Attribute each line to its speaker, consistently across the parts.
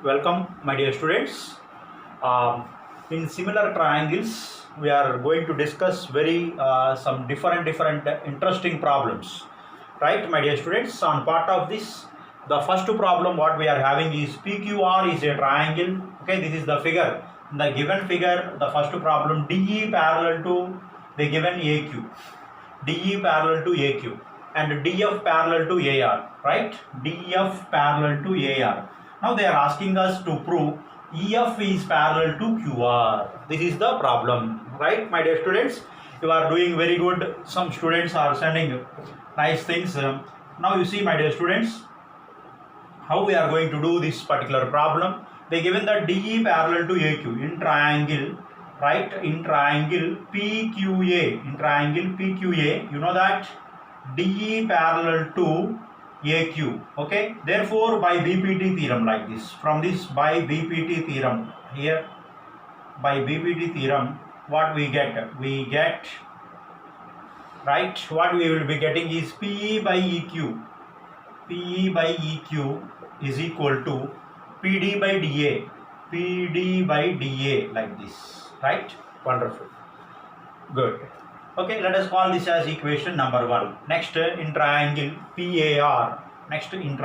Speaker 1: welcome my dear students. In similar triangles, we are going to discuss very some different interesting problems, right, my dear students? On part of this, the first problem what we are having is PQR is a triangle. Okay, this is the figure. In the given figure, the first problem, DE parallel to the given AQ, DE parallel to AQ, and DF parallel to AR, right? DF parallel to AR. Now they are asking us to prove EF is parallel to QR. This is the problem, right, my dear students? You are doing very good. Some students are sending nice things. Now you see, my dear students, how we are going to do this particular problem. They given that DE parallel to AQ in triangle, right? In triangle PQA, you know that DE parallel to AQ. Okay, therefore by BPT theorem, like this, from this by BPT theorem, here by BPT theorem, what we get, right, what we will be getting is PE by EQ is equal to PD by DA, like this, right? Wonderful, good. Okay, let us call this as equation number 1. Next, in triangle PAR, right? In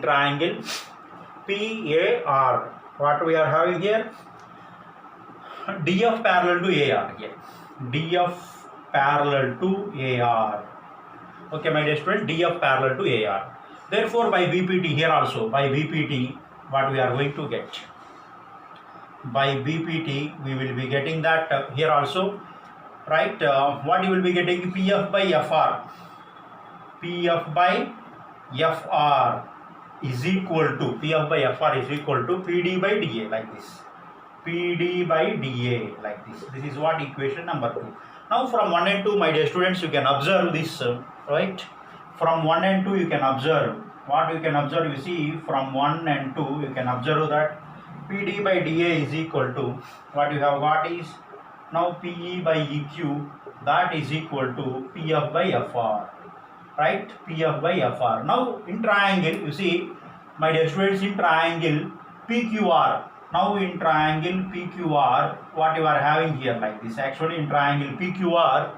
Speaker 1: triangle PAR, what we are having here? DF parallel to AR here. DF parallel to AR. Okay, my dear student, DF parallel to AR. Therefore, by BPT here also, by BPT, what we are going to get? By BPT, we will be getting that here also, right? What you will be getting? PF by FR. PF by FR is equal to PD by DA, like this. PD by DA, like this. This is what equation number 2. Now from 1 and 2, my dear students, you can observe this, right? From 1 and 2, you can observe. What you can observe, you see, from 1 and 2, you can observe that PD by DA is equal to, what you have got is, now PE by EQ, that is equal to PF by FR, right? PF by FR. Now in triangle, you see, my dear students, in triangle PQR, now in triangle PQR, what you are having here, like this, actually in triangle PQR,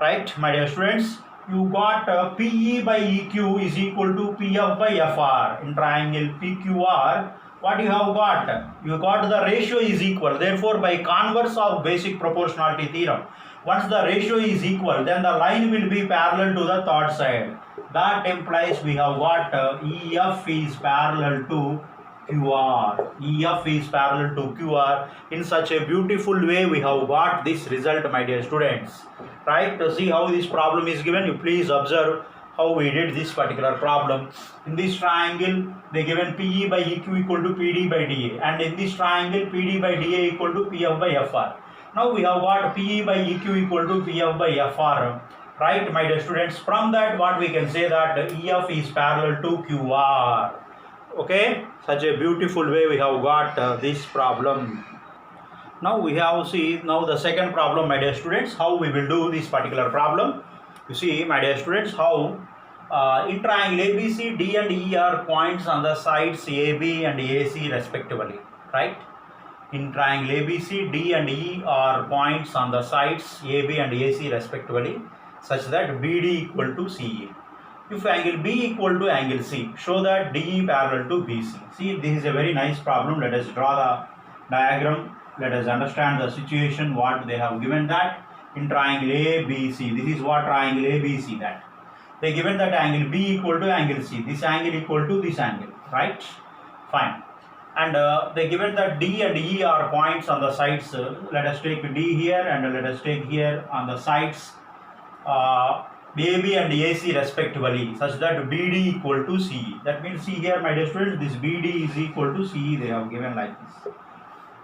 Speaker 1: right, my dear students, you got PE by EQ is equal to PF by FR. In triangle PQR, what you have got? You got the ratio is equal. Therefore, by converse of basic proportionality theorem, once the ratio is equal, then the line will be parallel to the third side. That implies we have got EF is parallel to QR. EF is parallel to QR. In such a beautiful way, we have got this result, my dear students. Right? To see how this problem is given, you please observe how we did this particular problem. In this triangle, they given PE by EQ equal to PD by DA, and in this triangle, PD by DA equal to PF by FR. Now we have got PE by EQ equal to PF by FR. Right, my dear students? From that, what we can say that EF is parallel to QR. Okay, such a beautiful way we have got this problem. Now we have see now the second problem, my dear students, how we will do this particular problem. You see, my dear students, how in triangle ABC, D and E are points on the sides AB and AC respectively, right? In triangle ABC, D and E are points on the sides AB and AC respectively, such that BD equal to CE. If angle B equal to angle C, show that DE parallel to BC. See, this is a very nice problem. Let us draw the diagram. Let us understand the situation, what they have given that. In triangle ABC, this is what triangle ABC that. They given that angle B equal to angle C, this angle equal to this angle, right? Fine. And they given that D and E are points on the sides. Let us take D here and let us take here on the sides AB and AC respectively, such that BD equal to CE. That means, see here, my dear students, this BD is equal to CE, they have given like this.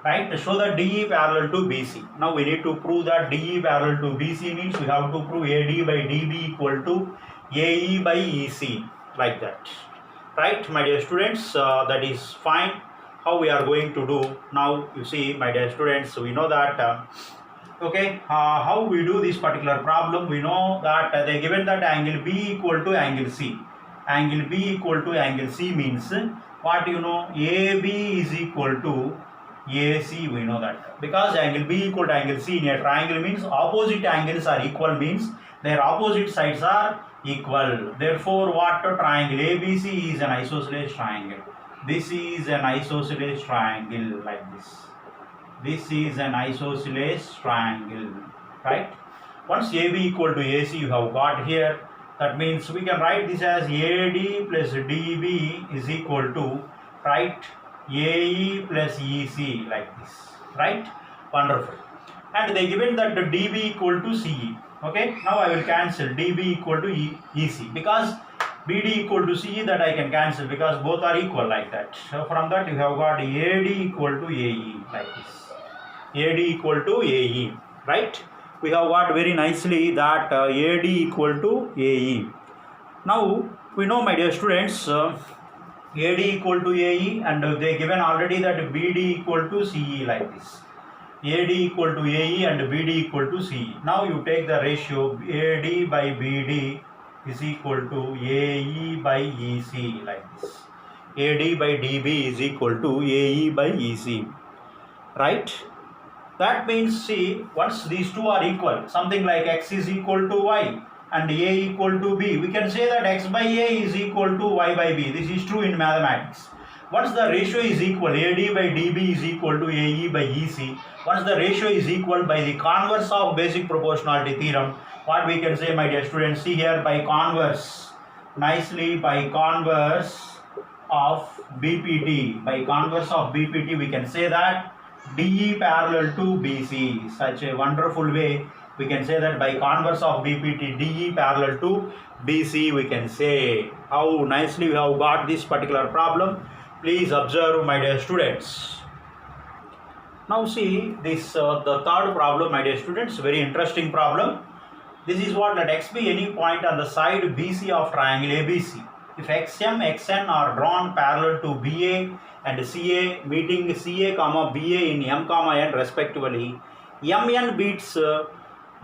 Speaker 1: Right, to show that DE parallel to BC. Now we need to prove that DE parallel to BC means we have to prove AD by DB equal to AE by EC, like that. Right, my dear students, that is fine. How we are going to do now? You see, my dear students, we know that Okay, how we do this particular problem? We know that they given that angle B equal to angle C. Angle B equal to angle C means what you know? AB is equal to AC. We know that because angle B equal to angle C in a triangle means opposite angles are equal, means their opposite sides are equal. Therefore, what triangle ABC is an isosceles triangle. This is an isosceles triangle like this. This is an isosceles triangle, right? Once AB equal to AC you have got here, that means we can write this as AD plus DB is equal to, right, AE plus EC like this, right? Wonderful. And they given that the DB equal to CE. Okay, now I will cancel DB equal to EC because BD equal to CE, that I can cancel because both are equal like that. So from that you have got AD equal to AE like this. AD equal to AE, right? We have got very nicely that AD equal to AE. Now we know, my dear students, AD equal to AE, and they given already that BD equal to CE like this. AD equal to AE and BD equal to CE. Now you take the ratio AD by BD is equal to AE by EC like this. AD by DB is equal to AE by EC, right? That means, see, once these two are equal, something like x is equal to y and a equal to b, we can say that x by a is equal to y by b. This is true in mathematics. Once the ratio is equal, AD by DB is equal to AE by EC. Once the ratio is equal by the converse of basic proportionality theorem, what we can say, my dear students, see here, by converse, nicely by converse of BPT, by converse of BPT, we can say that DE parallel to BC. Such a wonderful way we can say that by converse of BPT, DE parallel to BC, we can say. How nicely we have got this particular problem. Please observe, my dear students. Now see this the third problem, my dear students, very interesting problem. This is what, let x be any point on the side BC of triangle ABC. If XM, XN are drawn parallel to BA and CA, meeting CA comma BA in M comma N respectively, MN beats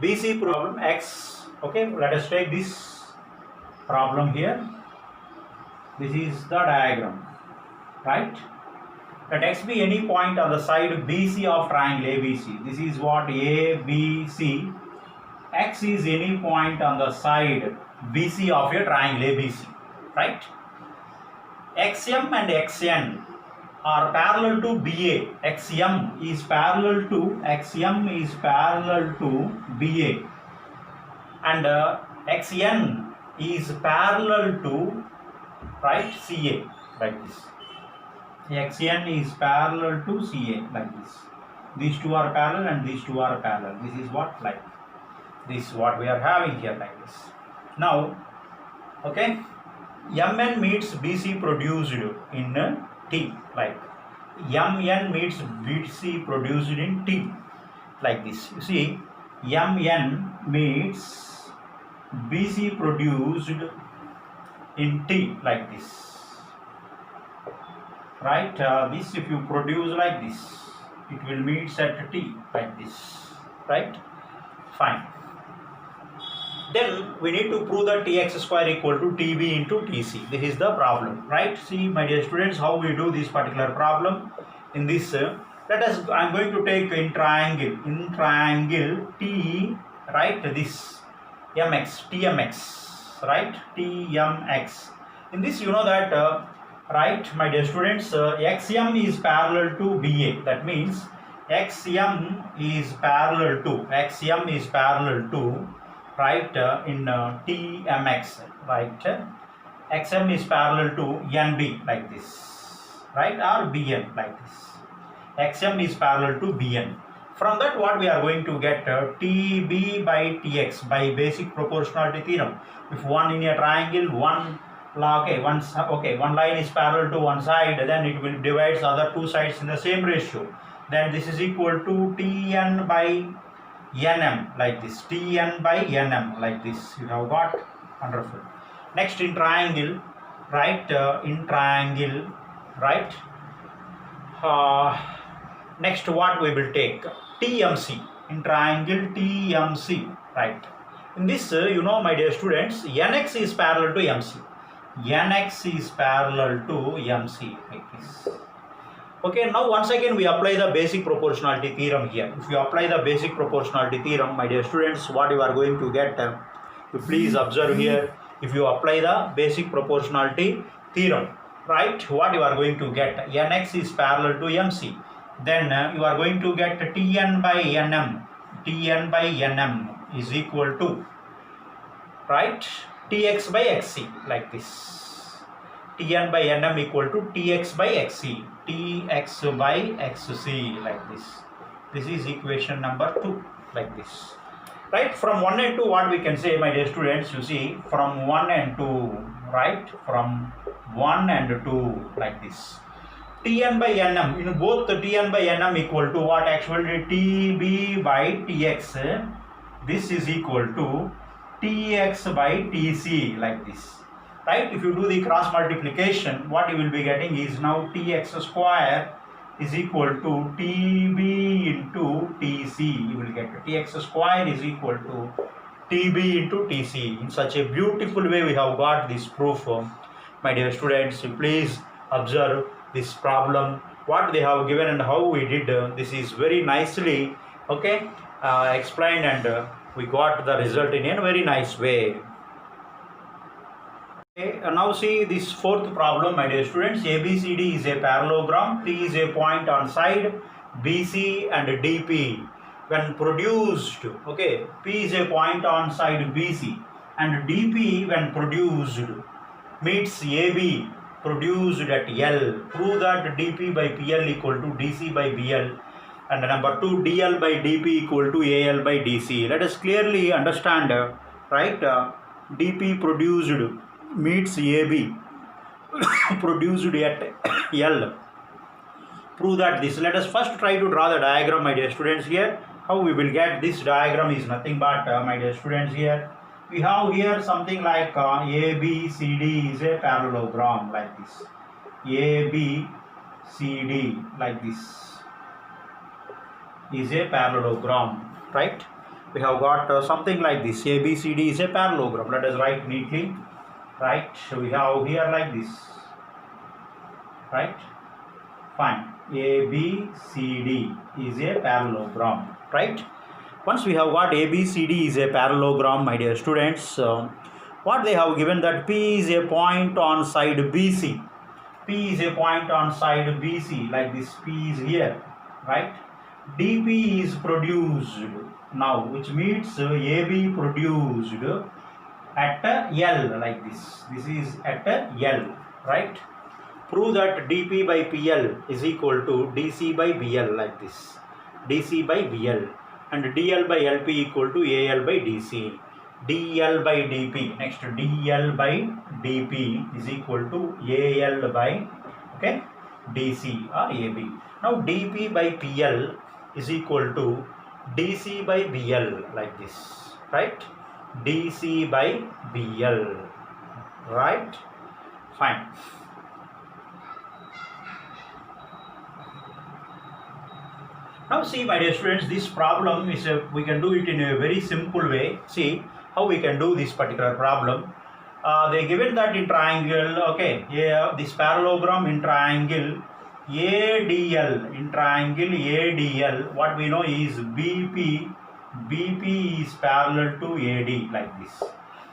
Speaker 1: BC problem X. Okay, let us take this problem here. This is the diagram, right? Let x be any point on the side BC of triangle ABC. This is what ABC. X is any point on the side BC of a triangle ABC, right? XM and XN are parallel to BA. XM is parallel to BA, and XN is parallel to, right, CA like this. XN is parallel to CA like this. These two are parallel and these two are parallel. This is what, like this, what we are having here like this. Now, okay, MN meets BC produced in T, like MN meets BC produced in T like this. You see, MN meets BC produced in T like this, right? This, if you produce like this, it will meet at T like this, right? Fine. Then we need to prove that Tx square equal to Tb into Tc. This is the problem, right? See, my dear students, how we do this particular problem. In this, let us, I am going to take in triangle T, right, this mx, Tmx, right, Tmx. In this, you know that, right, my dear students, xm is parallel to BA. That means xm is parallel to, right, in Tmx, right, xm is parallel to NB like this, right, or Bn like this. xm is parallel to Bn. From that, what we are going to get, Tb by Tx by basic proportionality theorem. If one in a triangle, one line is parallel to one side, then it will divide the other two sides in the same ratio. Then this is equal to Tn by Nm like this. Tn by Nm like this. You have got, wonderful. Next, in triangle, right? Next, what we will take? TMC. in triangle TMC, right? In this, you know, my dear students, NX is parallel to MC. NX is parallel to MC, like this. Okay, now once again we apply the basic proportionality theorem here. If you apply the basic proportionality theorem, my dear students, what you are going to get, you please observe here. If you apply the basic proportionality theorem, right, what you are going to get, Nx is parallel to MC. Then you are going to get Tn by Nm. Tn by Nm is equal to, right, Tx by Xc, like this. Tn by Nm equal to Tx by Xc. Tx by Xc, like this. This is equation number 2, like this. Right, from 1 and 2, what we can say, my dear students, you see, from 1 and 2, right, from 1 and 2, like this. Tn by Nm, in both the Tn by Nm equal to what, actually Tb by Tx, this is equal to Tx by Tc, like this. Right, if you do the cross multiplication, what you will be getting is now Tx square is equal to Tb into Tc. You will get Tx square is equal to Tb into Tc. In such a beautiful way we have got this proof. My dear students, please observe this problem, what they have given and how we did. This is very nicely, okay, explained, and we got the result in a very nice way. Okay, now see this fourth problem, my dear students. ABCD is a parallelogram. P is a point on side BC and DP. When produced, okay, P is a point on side BC and DP when produced meets AB produced at L. Prove that DP by PL equal to DC by BL, and number 2, DL by DP equal to AL by DC. Let us clearly understand, right, DP produced meets AB produced at L. Prove that this. Let us first try to draw the diagram, my dear students. Here how we will get this diagram is nothing but, my dear students, here we have here something like ABCD is a parallelogram, like this. ABCD, like this, is a parallelogram, right? We have got something like this. ABCD is a parallelogram. Let us write neatly. Right, so we have here like this, right? Fine. ABCD is a parallelogram, right? Once we have got ABCD is a parallelogram, my dear students, what they have given that P is a point on side BC. P is a point on side BC, like this. P is here, right? DP is produced now, which means AB produced at L, like this. This is at L, right? Prove that DP by PL is equal to DC by BL, like this. DC by BL, and DL by LP equal to AL by DC. DL by DP, next DL by DP is equal to AL by, okay, DC or AB. Now DP by PL is equal to DC by BL, like this, right? DC by BL, right? Fine. Now see, my dear students, this problem is we can do it in a very simple way. See how we can do this particular problem. They given that in triangle, okay, yeah, this parallelogram in triangle ADL, in triangle ADL, what we know is BP is parallel to AD, like this.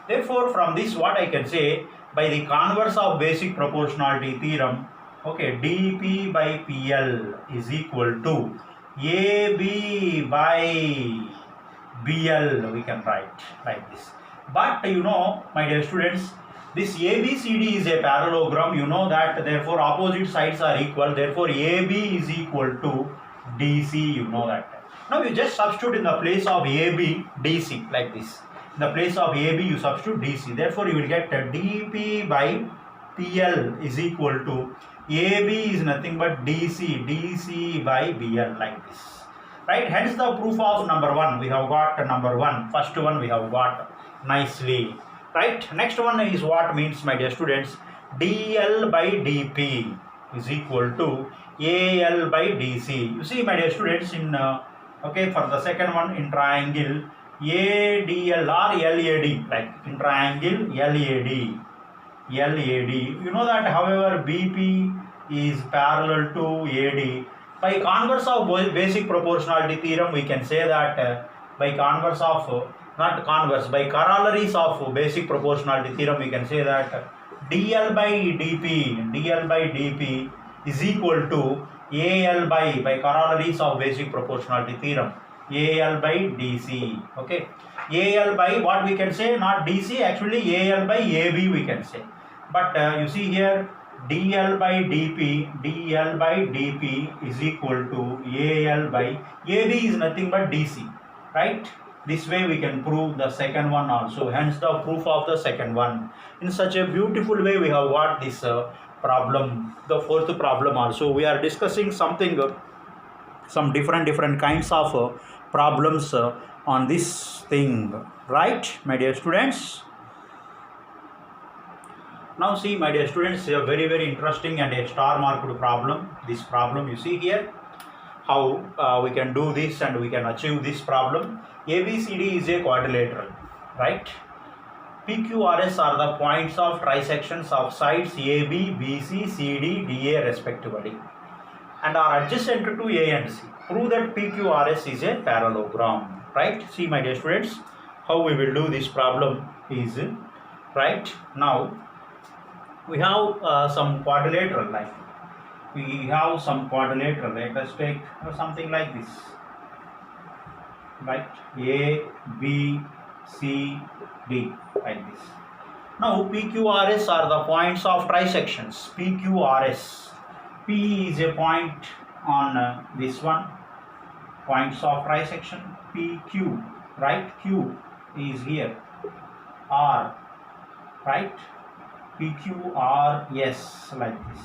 Speaker 1: Therefore, from this what I can say, by the converse of basic proportionality theorem, okay, DP by PL is equal to AB by BL, we can write like this. But you know, my dear students, this ABCD is a parallelogram. You know that, therefore opposite sides are equal. Therefore AB is equal to DC, you know that. Now you just substitute in the place of AB DC, like this. In the place of AB you substitute DC. Therefore you will get DP by PL is equal to AB is nothing but DC by BL, like this. Right? Hence the proof of number 1. We have got number 1. First one we have got nicely. Right? Next one is what means, my dear students, DL by DP is equal to AL by DC. You see, my dear students, in Okay, for the second one, in triangle ADL or LAD, like in triangle LAD, you know that however BP is parallel to AD. By converse of basic proportionality theorem, we can say that by converse of, not converse, by corollaries of basic proportionality theorem, we can say that dl by dp is equal to AL by corollaries of basic proportionality theorem, AL by DC. Okay, AL by what we can say, not DC, actually AL by AB we can say. But you see here, dl by dp is equal to AL by AB is nothing but DC, right? This way we can prove the second one also, hence the proof of the second one. In such a beautiful way we have got this problem, the fourth problem also. We are discussing something, some different kinds of problems on this thing, right, my dear students? Now see, my dear students, a very interesting and a star marked problem. This problem you see here, how we can do this and we can achieve this problem. ABCD is a quadrilateral, right? PQRS are the points of trisections of sides AB, BC, CD, DA respectively, and are adjacent to A and C. Prove that PQRS is a parallelogram, right? See, my dear students, how we will do this problem is, right, now we have some quadrilateral, like we have some quadrilateral. Let us take something like this, right? A, B, C, D, like this. Now PQRS are the points of trisections. PQRS, P is a point on this one, points of trisection. PQ, right? Q is here. R, right? PQRS, like this.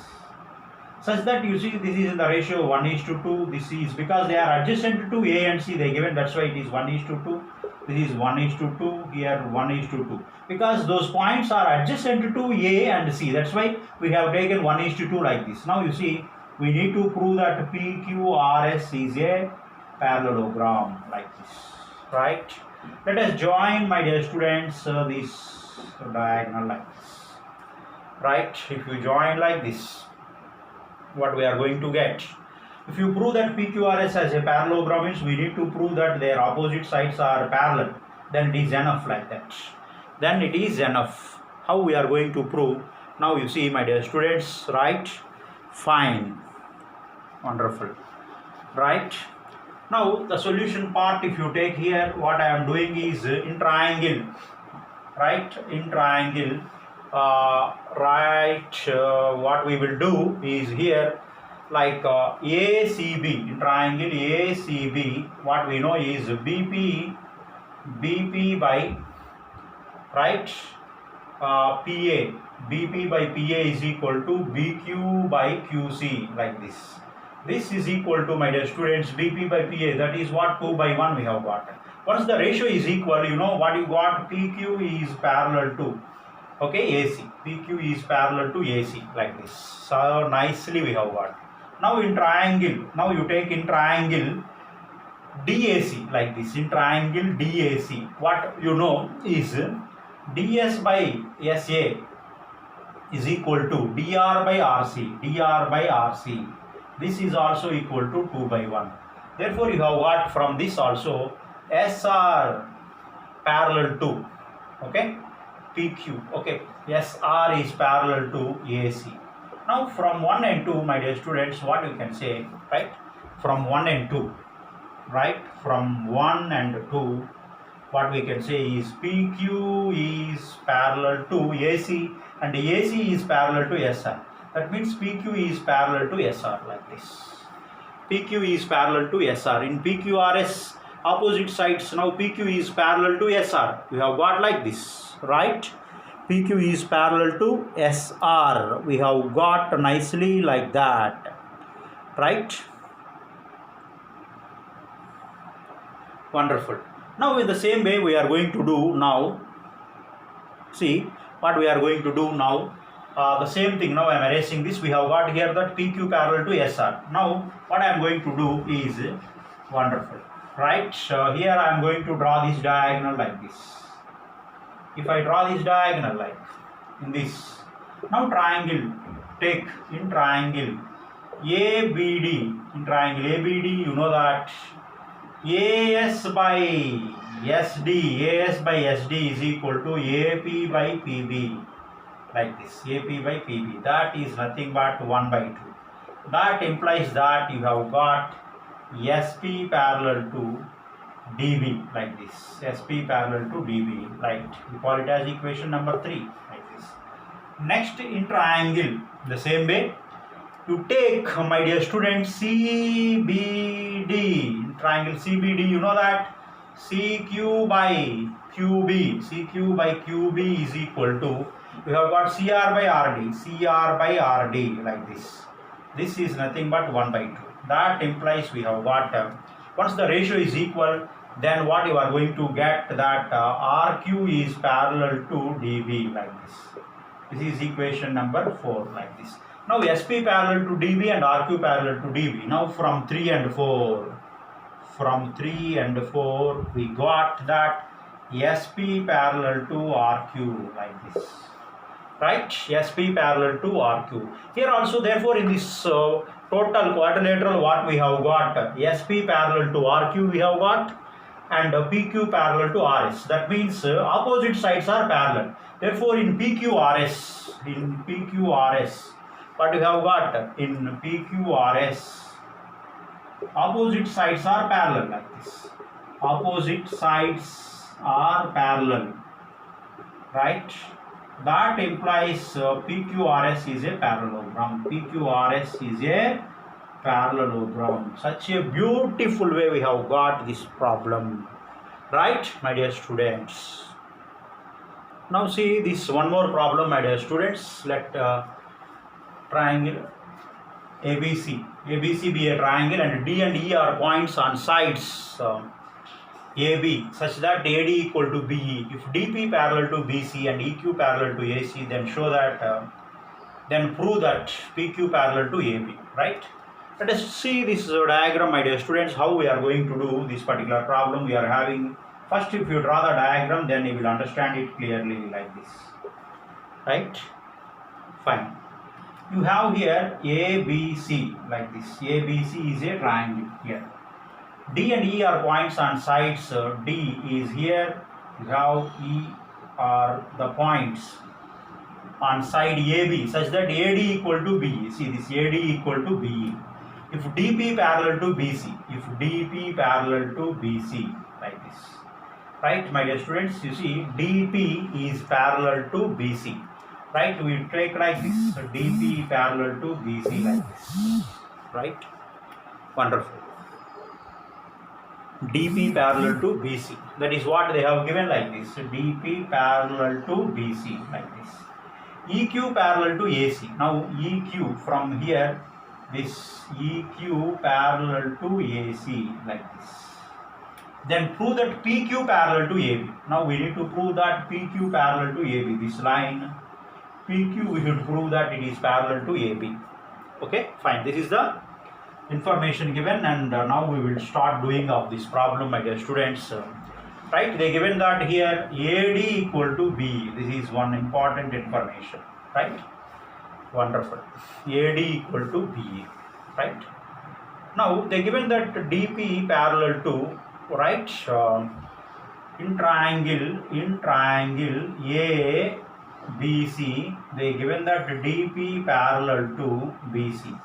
Speaker 1: Such that you see this is in the ratio 1:2. This is because they are adjacent to A and C, they given, that's why it is 1:2. This is 1:2, here 1:2, because those points are adjacent to A and C, that's why we have taken 1:2 like this. Now you see, we need to prove that PQRS is a parallelogram, like this, right? Let us join, my dear students, this diagonal like this, right? If you join like this, what we are going to get? If you prove that PQRS as a parallelogram, means we need to prove that their opposite sides are parallel, then it is enough, like that. Then it is enough. How we are going to prove? Now you see, my dear students, right? Fine. Wonderful. Right? Now the solution part, if you take here, what I am doing is in triangle, right? In triangle, what we will do is here, like ACB, in triangle ACB, what we know is BP by, right, PA, BP by PA is equal to BQ by QC, like this. This is equal to, my dear students, BP by PA, that is what 2 by 1 we have got. Once the ratio is equal, you know what you got, PQ is parallel to, okay, AC. PQ is parallel to AC, like this. So nicely we have got. Now in triangle, now you take in triangle DAC, like this. In triangle DAC, what you know is DS by SA is equal to DR by RC. DR by RC. This is also equal to 2 by 1. Therefore you have got from this also SR parallel to, okay, PQ, okay, SR is parallel to AC. Now from 1 and 2, my dear students, what you can say, right? From 1 and 2, right? From 1 and 2, what we can say is PQ is parallel to AC and AC is parallel to SR. That means PQ is parallel to SR, like this. PQ is parallel to SR. In PQRS, opposite sides, now PQ is parallel to SR. We have got like this, right? PQ is parallel to SR. We have got nicely like that, right? Wonderful. Now in the same way we are going to do now. See what we are going to do now. The same thing. Now I am erasing this. We have got here that PQ parallel to SR. Now what I am going to do is, wonderful. right? Here I am going to draw this diagonal like this. If I draw this diagonal like in this, now triangle, take in triangle ABD, in triangle ABD, you know that AS by SD is equal to AP by PB, like this, AP by PB, that is nothing but 1 by 2. That implies that you have got SP parallel to DB, like this, SP parallel to DB, right? We call it as equation number 3, like this. Next, in triangle, the same way, you take, my dear students, CBD, in triangle CBD, you know that CQ by QB is equal to, you have got CR by RD, like this. This is nothing but 1 by 2. That implies we have got, once the ratio is equal, then what you are going to get, that RQ is parallel to DB, like this. This is equation number 4, like this. Now SP parallel to DB and RQ parallel to DB. Now from 3 and 4, we got that SP parallel to RQ, like this, right? SP parallel to RQ. Here also, therefore, in this total quadrilateral, what we have got, SP parallel to RQ we have got, and PQ parallel to RS. That means opposite sides are parallel. Therefore, in PQRS, what we have got, in PQRS, opposite sides are parallel, like this. Opposite sides are parallel, right? That implies PQRS is a parallelogram. PQRS is a parallelogram. Such a beautiful way we have got this problem, right, my dear students? Now see this one more problem, my dear students. Let triangle ABC be a triangle, and D and E are points on sides AB, such that AD equal to BE. If DP parallel to BC and EQ parallel to AC, then show that, then prove that PQ parallel to AB, right? Let us see this diagram, my dear students, how we are going to do this particular problem we are having. First, if you draw the diagram, then you will understand it clearly, like this, right? Fine. You have here ABC, like this. ABC is a triangle here. D and E are points on sides. D is here. You have E are the points on side AB, such that AD equal to BE. See this, AD equal to BE. If DP parallel to BC, like this, right, my dear students? You see, DP is parallel to BC, right? We take like this, so DP parallel to BC, like this, right? Wonderful. DP parallel to BC, that is what they have given, like this. So DP parallel to BC, like this. EQ parallel to AC. Now EQ from here, this EQ parallel to AC, like this. Then prove that PQ parallel to AB. Now we need to prove that PQ parallel to AB. This line PQ, we should prove that it is parallel to AB. Okay, fine. This is the information given, and now we will start doing of this problem, my dear students. Right, they given that here AD equal to B. This is one important information, right? Wonderful. AD equal to B, right? Now they given that DP parallel to, right, in triangle ABC, they given that DP parallel to BC.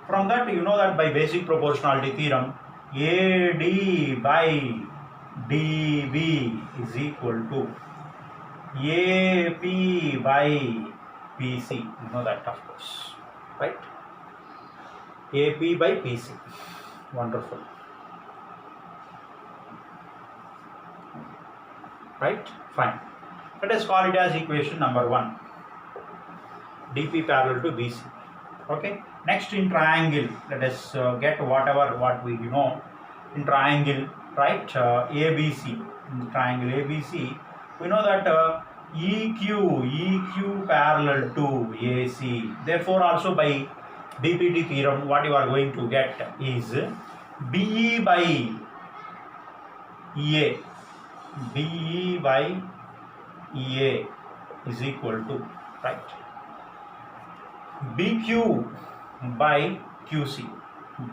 Speaker 1: From that, you know that by basic proportionality theorem, AD by DB is equal to AP by PC. You know that, of course, right? AP by PC. Wonderful. Right? Fine. Let us call it as equation number 1. DP parallel to BC. Okay. Next, in triangle, let us get what we know in triangle, right? ABC. In triangle ABC, we know that EQ parallel to AC. Therefore, also by DPT theorem, what you are going to get is BE by EA, BE by EA is equal to, right, BQ by QC,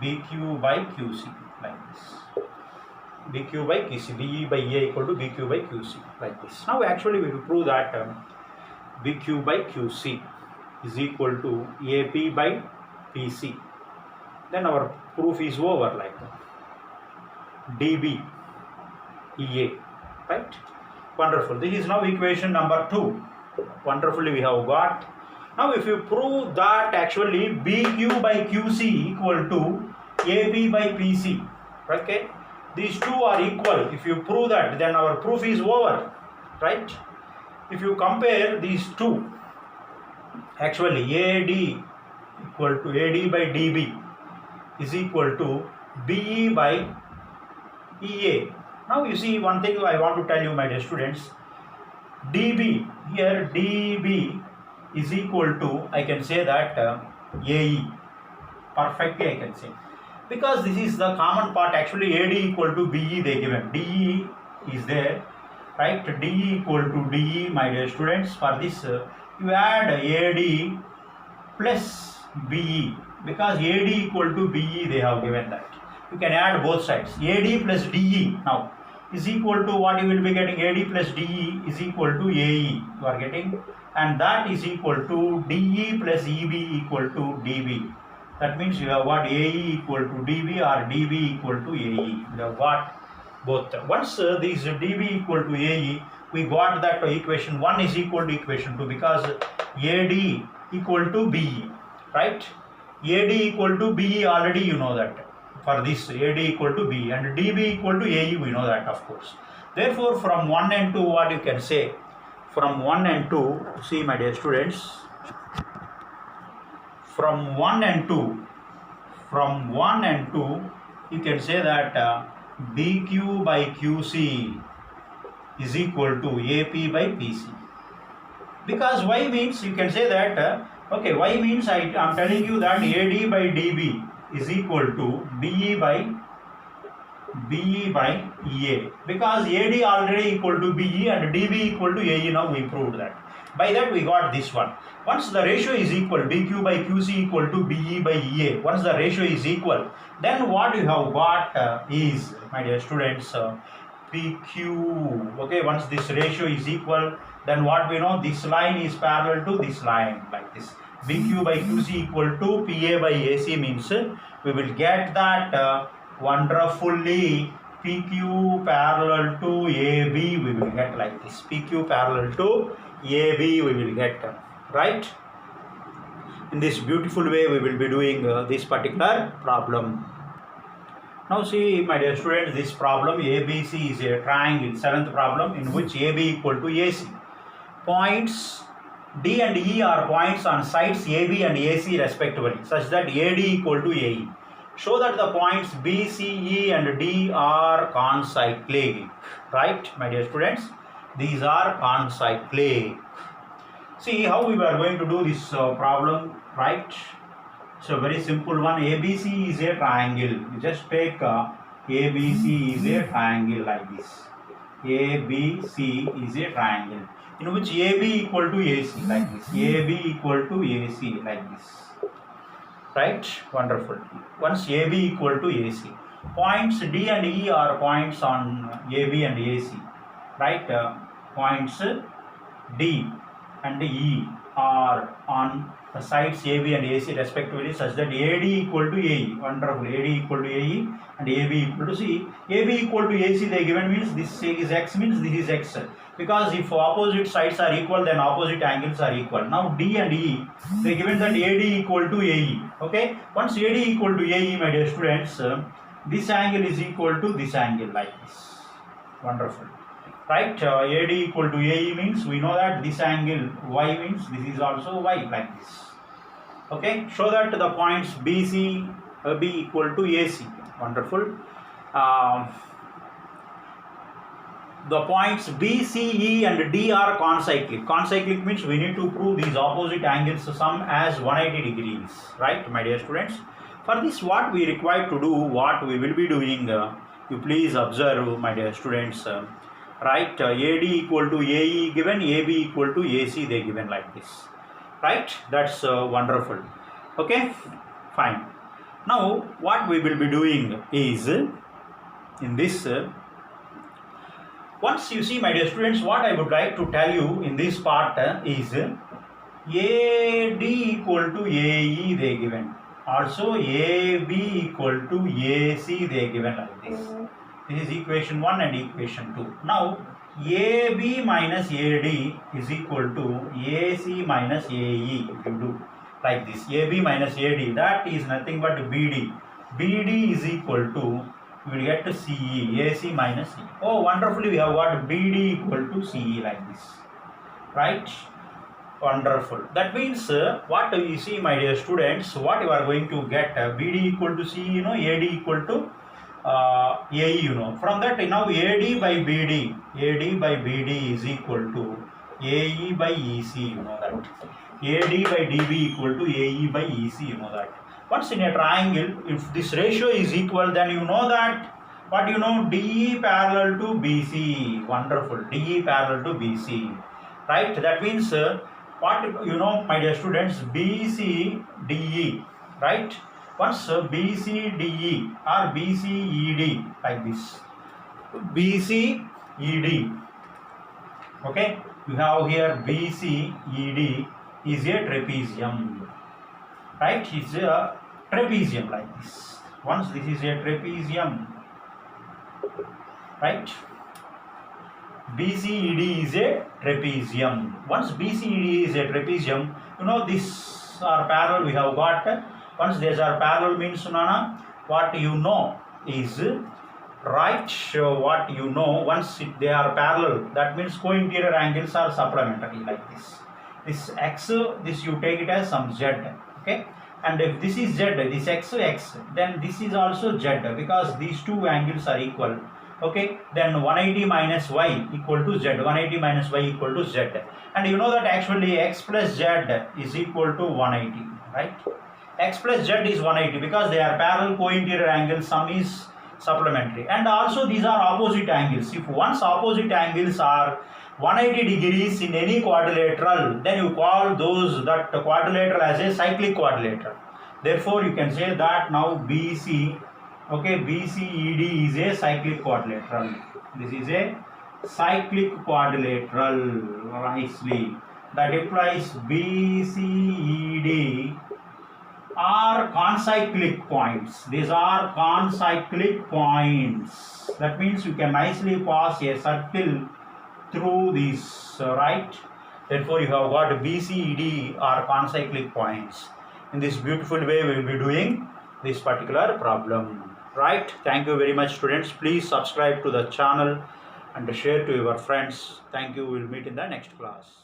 Speaker 1: BQ by QC, like this. BQ by QC, BE by EA equal to BQ by QC, like this. Now actually we will prove that BQ by QC is equal to AP by PC. Then our proof is over, like DB EA, right? Wonderful. This is now equation number 2. Wonderfully we have got. Now if you prove that actually BQ by QC equal to AB by PC, okay, these two are equal. If you prove that, then our proof is over, right? If you compare these two, actually AD equal to AD by DB is equal to BE by EA. Now you see one thing I want to tell you, my dear students. DB, here DB is equal to, I can say that AE, perfectly I can say, because this is the common part. Actually AD equal to BE they given, DE is there, right? DE equal to DE, my dear students. For this you add AD plus BE, because AD equal to BE they have given that. You can add both sides. AD plus DE now is equal to what you will be getting, AD plus DE is equal to AE, you are getting, and that is equal to DE plus EB equal to DB. That means you have got AE equal to DB or DB equal to AE. You have got both. Once this DB equal to AE, we got that equation 1 is equal to equation 2, because AD equal to BE, right? AD equal to BE already you know that. For this AD equal to B and DB equal to AE, we know that, of course. Therefore from 1 and 2, what you can say, from 1 and 2, see my dear students, from 1 and 2, you can say that BQ by QC is equal to AP by PC. Because Y means, you can say that okay, Y means I am telling you that AD by DB is equal to BE by EA, because AD already equal to BE and DB equal to AE. Now we proved that. By that we got this one. Once the ratio is equal, BQ by QC equal to BE by EA, once the ratio is equal, then what you have got is, my dear students, PQ. Okay, once this ratio is equal, then what we know, this line is parallel to this line, like this. BQ by QC equal to PA by AC means we will get that wonderfully PQ parallel to AB, we will get like this. PQ parallel to AB we will get, right? In this beautiful way we will be doing this particular problem. Now see my dear students, this problem ABC is a triangle, 7th problem, in which AB equal to AC. Points D and E are points on sides AB and AC respectively, such that AD equal to AE. Show that the points B, C, E and D are concyclic, right, my dear students? These are concyclic. See how we are going to do this problem, right? So very simple one. ABC is a triangle. You just take ABC is a triangle like this. ABC is a triangle in which AB equal to AC like this. AB equal to AC like this. Right? Wonderful. Once AB equal to AC. Points D and E are points on AB and AC. Right? Points D and E are on the sides AB and AC respectively, such that AD equal to AE. Wonderful. AD equal to AE and AB equal to C. AB equal to AC they given means this is X, means this is X. Because if opposite sides are equal, then opposite angles are equal. Now D and E, they given that AD equal to AE. Okay. Once AD equal to AE, my dear students, this angle is equal to this angle like this. Wonderful. Right, AD equal to AE means we know that this angle Y means this is also Y like this. Okay, show that the points BC be equal to AC. Wonderful. The points B, C, E and D are concyclic. Concyclic means we need to prove these opposite angles sum as 180 degrees. Right, my dear students. For this, what we require to do, what we will be doing You please observe, my dear students. Right, AD equal to AE given, AB equal to AC they given like this. Right, that's wonderful. Okay, fine. Now what we will be doing is in this. Once you see, my dear students, what I would like to tell you in this part is AD equal to AE they given. Also AB equal to AC they given like this. This is equation 1 and equation 2. Now AB minus AD is equal to AC minus AE. If you do like this, AB minus AD, that is nothing but BD. BD is equal to, we will get to CE, AC minus CE. Oh, wonderfully, we have got BD equal to CE like this. Right? Wonderful. That means what you see, my dear students, what you are going to get BD equal to CE, you know, AD equal to AE, you know. From that, now AD by BD is equal to AE by EC, you know that. AD by DB equal to AE by EC, you know that. Once in a triangle, if this ratio is equal, then you know that, what you know, DE parallel to BC. Wonderful. DE parallel to BC. Right? That means, what you know, my dear students, BC DE. Right? Once BC DE or BC ED like this. BC ED. Okay? You have here BC ED is a trapezium. Right? It's a trapezium like this. Once this is a trapezium, right? BCED is a trapezium. Once BCED is a trapezium, you know, these are parallel we have got. Once these are parallel means, Nana, what you know is, right, what you know, once they are parallel, that means co-interior angles are supplementary like this. This x, this you take it as some z, okay? And if this is z, this x, then this is also z, because these two angles are equal. Okay, then 180 minus y equal to z, 180 minus y equal to z. And you know that actually x plus z is equal to 180, right? X plus z is 180 because they are parallel co-interior angles, sum is supplementary. And also these are opposite angles. If once opposite angles are 180 degrees in any quadrilateral, then you call that quadrilateral as a cyclic quadrilateral. Therefore, you can say that now BC, okay, BCED is a cyclic quadrilateral. This is a cyclic quadrilateral, nicely. That implies BCED are concyclic points. These are concyclic points. That means you can nicely pass a circle through these, right? Therefore, you have got BCED are concyclic points. In this beautiful way, we will be doing this particular problem. Right? Thank you very much, students. Please subscribe to the channel and share to your friends. Thank you. We will meet in the next class.